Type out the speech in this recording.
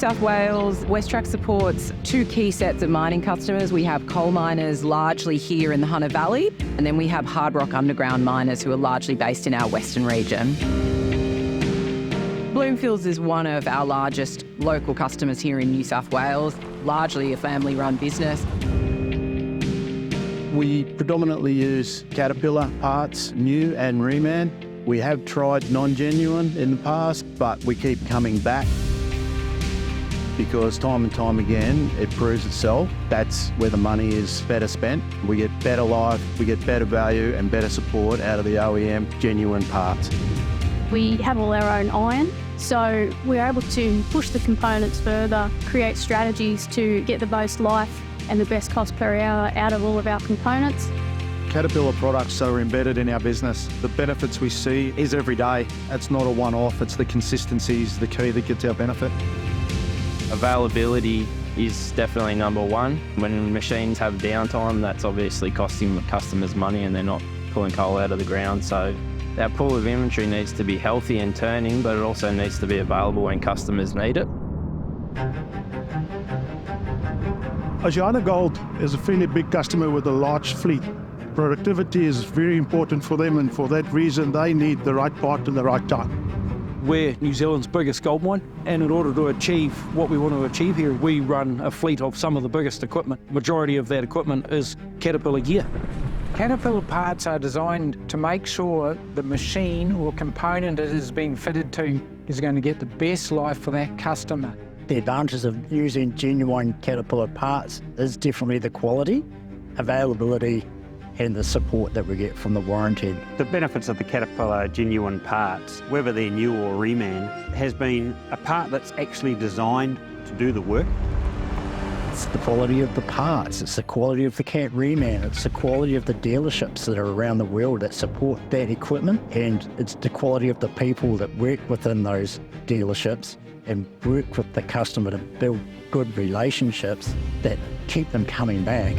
South Wales, WesTrac supports two key sets of mining customers. We have coal miners largely here in the Hunter Valley, and then we have hard rock underground miners who are largely based in our western region. Bloomfields is one of our largest local customers here in New South Wales, largely a family-run business. We predominantly use Caterpillar parts, new and reman. We have tried non-genuine in the past, but we keep coming back because time and time again, it proves itself. That's where the money is better spent. We get better life, we get better value and better support out of the OEM genuine parts. We have all our own iron, so we're able to push the components further, create strategies to get the most life and the best cost per hour out of all of our components. Caterpillar products are embedded in our business. The benefits we see is every day. It's not a one-off, it's the consistency is the key that gets our benefit. Availability is definitely number one. When machines have downtime, that's obviously costing the customers money and they're not pulling coal out of the ground. So our pool of inventory needs to be healthy and turning, but it also needs to be available when customers need it. OceanaGold is a fairly big customer with a large fleet. Productivity is very important for them, and for that reason they need the right part in the right time. We're New Zealand's biggest gold mine, and in order to achieve what we want to achieve here, we run a fleet of some of the biggest equipment. Majority of that equipment is Caterpillar gear. Caterpillar parts are designed to make sure the machine or component it is being fitted to is going to get the best life for that customer. The advantages of using genuine Caterpillar parts is definitely the quality, availability, and the support that we get from the warranty. The benefits of the Caterpillar genuine parts, whether they're new or reman, has been a part that's actually designed to do the work. It's the quality of the parts, it's the quality of the Cat reman, it's the quality of the dealerships that are around the world that support that equipment, and it's the quality of the people that work within those dealerships and work with the customer to build good relationships that keep them coming back.